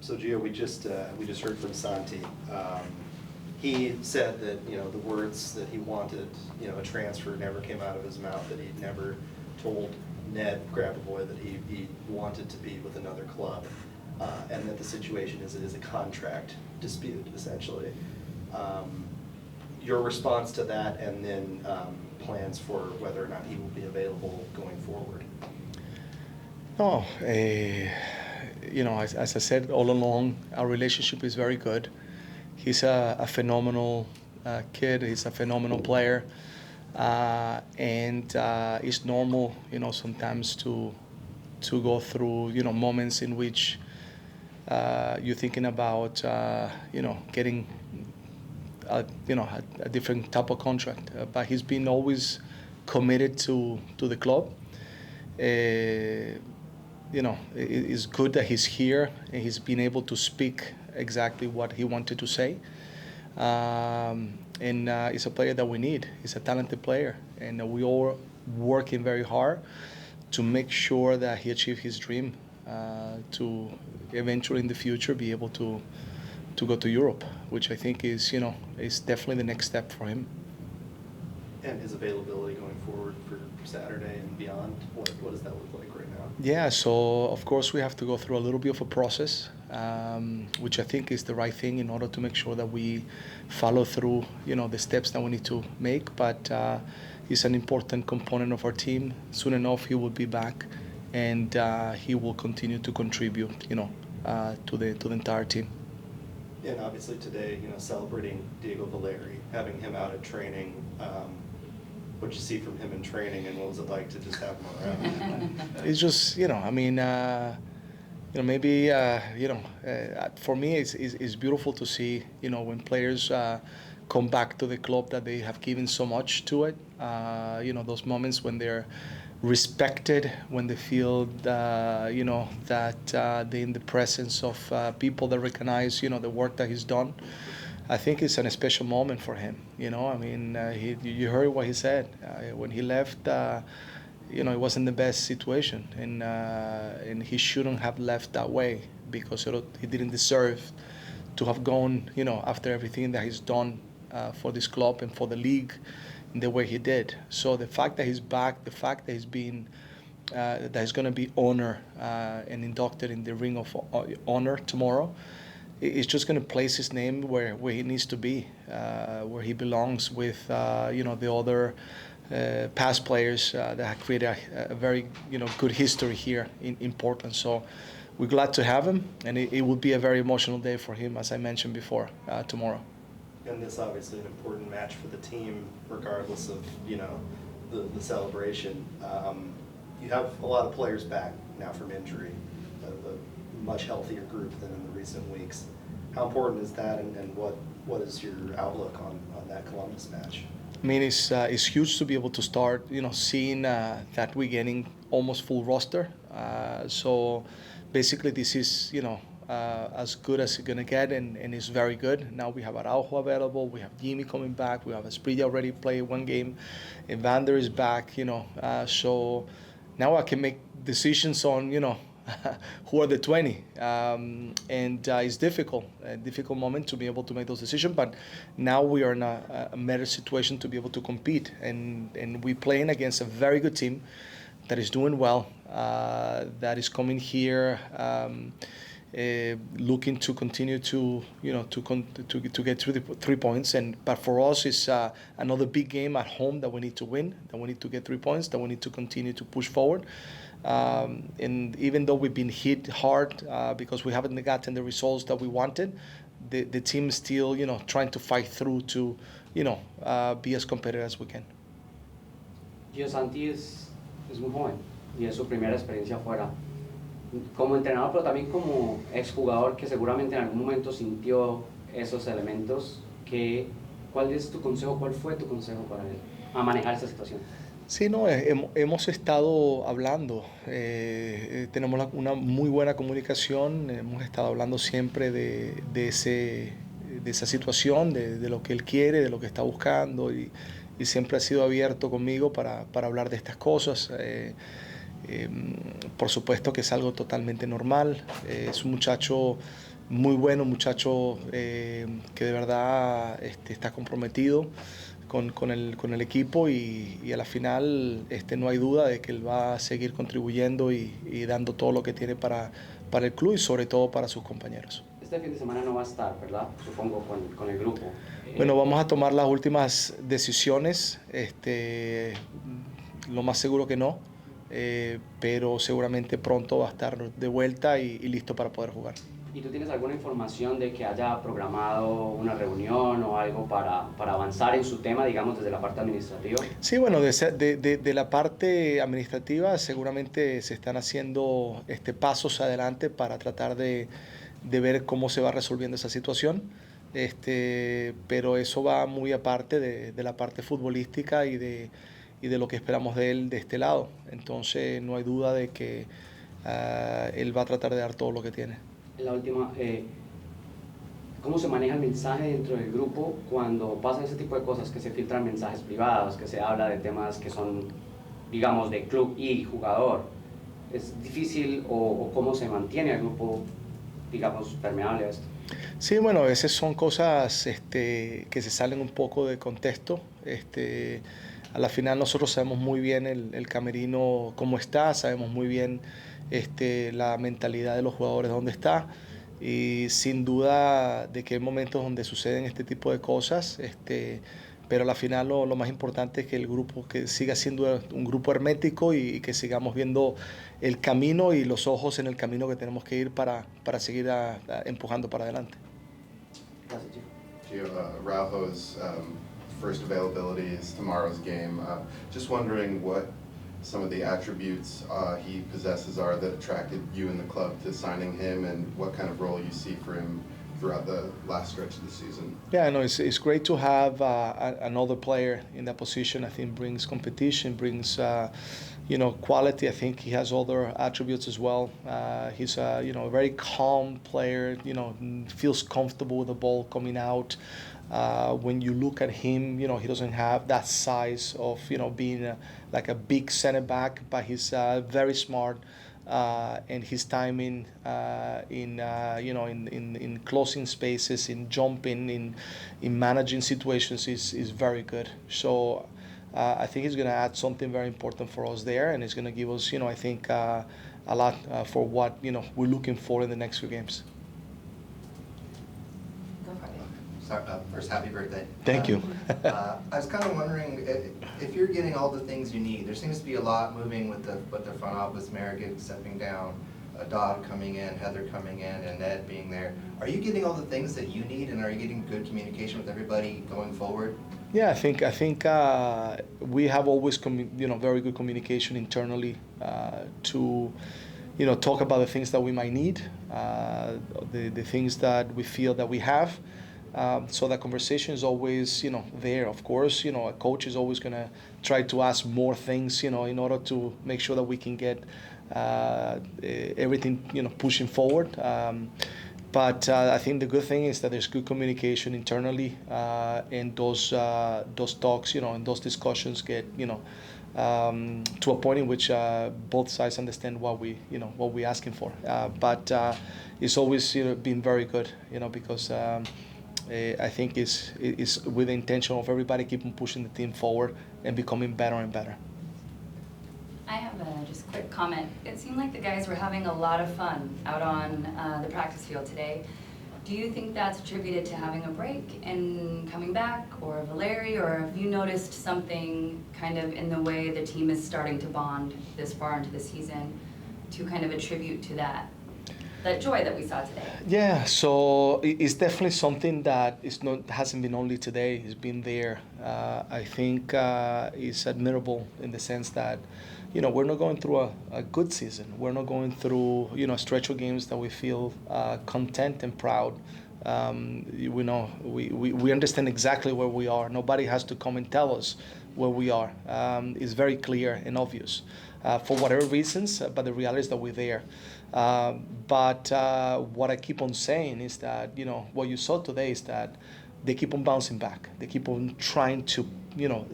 So Gio, we just heard from Santi. He said that the words that he wanted, a transfer never came out of his mouth. That he'd never told Ned Grabavoy that he wanted to be with another club, and that the situation is a contract dispute essentially. Your response to that, and then plans for whether or not he will be available going forward. No, as I said all along, our relationship is very good. He's a phenomenal kid. He's a phenomenal player, and it's normal, sometimes to go through, moments in which you're thinking about, getting, a different type of contract. But he's been always committed to the club. It's good that he's here and he's been able to speak exactly what he wanted to say. And he's a player that we need. He's a talented player, and we all working very hard to make sure that he achieves his dream to eventually in the future be able to go to Europe, which I think is definitely the next step for him. And his availability going forward for Saturday and beyond, what does that look like right now? Yeah, so of course we have to go through a little bit of a process, which I think is the right thing in order to make sure that we follow through, the steps that we need to make. But he's an important component of our team. Soon enough, he will be back, and he will continue to contribute, to the entire team. And obviously today, celebrating Diego Valeri, having him out at training. What you see from him in training, and what was it like to just have him around? It's just, maybe, for me, it's beautiful to see, when players come back to the club that they have given so much to it. Those moments when they're respected, when they feel, that they're in the presence of people that recognize, the work that he's done. I think it's a special moment for him. You heard what he said. When he left, it wasn't the best situation, and he shouldn't have left that way, because he didn't deserve to have gone, after everything that he's done for this club and for the league in the way he did. So the fact that he's back, the fact that that he's going to be honored and inducted in the Ring of Honor tomorrow, it's just going to place his name where he needs to be, where he belongs with the other past players that have created a very good history here in Portland. So we're glad to have him, and it will be a very emotional day for him, as I mentioned before, tomorrow. And this obviously an important match for the team, regardless of the celebration. You have a lot of players back now from injury, a much healthier group than in the recent weeks. How important is that, and what is your outlook on that Columbus match? I mean, it's huge to be able to start, seeing that we're getting almost full roster. So basically this is, as good as it's going to get, and it's very good. Now we have Araujo available, we have Jimmy coming back, we have Esprilla already played one game, Evander is back, so now I can make decisions on, who are the 20, and it's a difficult moment to be able to make those decisions, but now we are in a better situation to be able to compete, and we're playing against a very good team that is doing well, that is coming here, looking to continue to get through the 3 points, but for us it's another big game at home that we need to win, that we need to get 3 points, that we need to continue to push forward. And even though we've been hit hard because we haven't gotten the results that we wanted, the team is still, trying to fight through to, be as competitive as we can. Gio, Santi es muy joven y es su primera experiencia fuera. Como entrenador, pero también como exjugador que seguramente en algún momento sintió esos elementos, ¿cuál es tu consejo, cuál fue tu consejo para él a manejar esta situación? Sí, no, hemos estado hablando, tenemos una muy buena comunicación, hemos estado hablando siempre de esa situación, de lo que él quiere, de lo que está buscando, y siempre ha sido abierto conmigo para hablar de estas cosas. Por supuesto que es algo totalmente normal. Es un muchacho muy bueno, un muchacho que de verdad está comprometido con el equipo y a la final no hay duda de que él va a seguir contribuyendo y dando todo lo que tiene para el club y sobre todo para sus compañeros. Este fin de semana no va a estar, ¿verdad? Supongo con el grupo. Bueno, vamos a tomar las últimas decisiones. Lo más seguro que no, pero seguramente pronto va a estar de vuelta y listo para poder jugar. ¿Y tú tienes alguna información de que haya programado una reunión o algo para avanzar en su tema, digamos, desde la parte administrativa? Sí, bueno, de la parte administrativa seguramente se están haciendo pasos adelante para tratar de ver cómo se va resolviendo esa situación. Pero eso va muy aparte de la parte futbolística y de lo que esperamos de él de este lado. Entonces no hay duda de que él va a tratar de dar todo lo que tiene. La última, ¿cómo se maneja el mensaje dentro del grupo cuando pasan ese tipo de cosas, que se filtran mensajes privados, que se habla de temas que son, digamos, de club y jugador? ¿Es difícil o cómo se mantiene el grupo, digamos, permeable a esto? Sí, bueno, a veces son cosas que se salen un poco de contexto. A la final nosotros sabemos muy bien el camerino cómo está, sabemos muy bien la mentalidad de los jugadores dónde está y sin duda de que hay momentos donde suceden este tipo de cosas, pero a la final lo más importante es que el grupo que siga siendo un grupo hermético y que sigamos viendo el camino y los ojos en el camino que tenemos que ir para seguir empujando para adelante. Gracias, Gio. Gio, Araujo's first availability is tomorrow's game. Just wondering what some of the attributes he possesses are that attracted you and the club to signing him, and what kind of role you see for him throughout the last stretch of the season. Yeah, no, it's great to have another player in that position. I think brings competition, brings quality. I think he has other attributes as well. He's a very calm player. Feels comfortable with the ball coming out. When you look at him, he doesn't have that size of being like a big center back, but he's very smart. And his timing in closing spaces, in jumping, in managing situations is very good. So I think he's going to add something very important for us there, and it's going to give us, I think, a lot for what we're looking for in the next few games. First, happy birthday. Thank you. I was kind of wondering if you're getting all the things you need. There seems to be a lot moving with the front office, Merrigan stepping down, Dodd coming in, Heather coming in, and Ned being there. Are you getting all the things that you need, and are you getting good communication with everybody going forward? Yeah, I think we have always very good communication internally to talk about the things that we might need, the things that we feel that we have. So that conversation is always, there. Of course, a coach is always going to try to ask more things, in order to make sure that we can get everything, pushing forward. But I think the good thing is that there's good communication internally, and those talks, and those discussions get, to a point in which both sides understand what we're asking for. But it's always been very good, because. I think it's with the intention of everybody keeping pushing the team forward and becoming better and better. I have just a quick comment. It seemed like the guys were having a lot of fun out on the practice field today. Do you think that's attributed to having a break and coming back, or Valeri, or have you noticed something kind of in the way the team is starting to bond this far into the season to kind of attribute to that joy that we saw today? Yeah, so it's definitely something that hasn't been only today. It's been there. I think it's admirable in the sense that, we're not going through a good season. We're not going through, a stretch of games that we feel content and proud. We understand exactly where we are. Nobody has to come and tell us where we are. It's very clear and obvious for whatever reasons, but the reality is that we're there. But what I keep on saying is that, what you saw today is that they keep on bouncing back. They keep on trying to,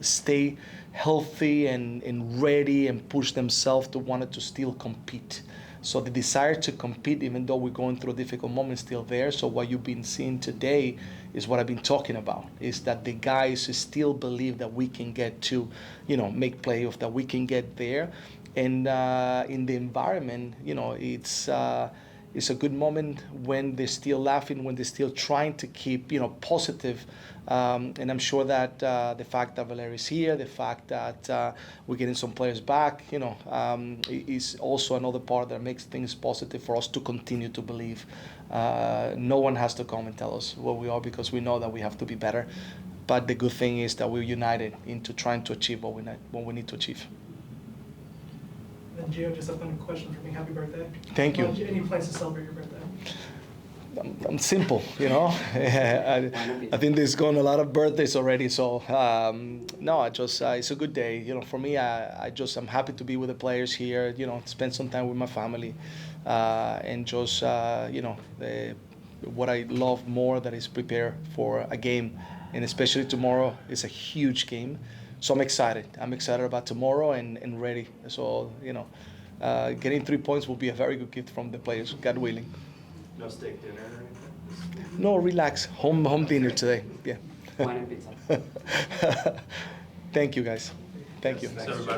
stay healthy and ready and push themselves to want to still compete. So the desire to compete, even though we're going through a difficult moment, is still there. So what you've been seeing today is what I've been talking about, is that the guys still believe that we can get to, make playoff, that we can get there. And in the environment, it's a good moment when they're still laughing, when they're still trying to keep, positive. And I'm sure that the fact that Valeri's here, the fact that we're getting some players back, is also another part that makes things positive for us to continue to believe. No one has to come and tell us where we are, because we know that we have to be better. But the good thing is that we're united into trying to achieve what we need to achieve. And Gio, just a fun question for me. Happy birthday. Thank you. Any plans to celebrate your birthday? I'm simple, I think there's gone a lot of birthdays already, so no, it's a good day, for me. I'm happy to be with the players here, spend some time with my family, and just what I love more that is prepare for a game, and especially tomorrow is a huge game. So I'm excited about tomorrow and ready. So getting 3 points will be a very good gift from the players, God willing. No steak dinner or anything? No, relax. Home dinner today. Yeah. Wine and pizza. Thank you, guys. Thank you. Thanks, everybody.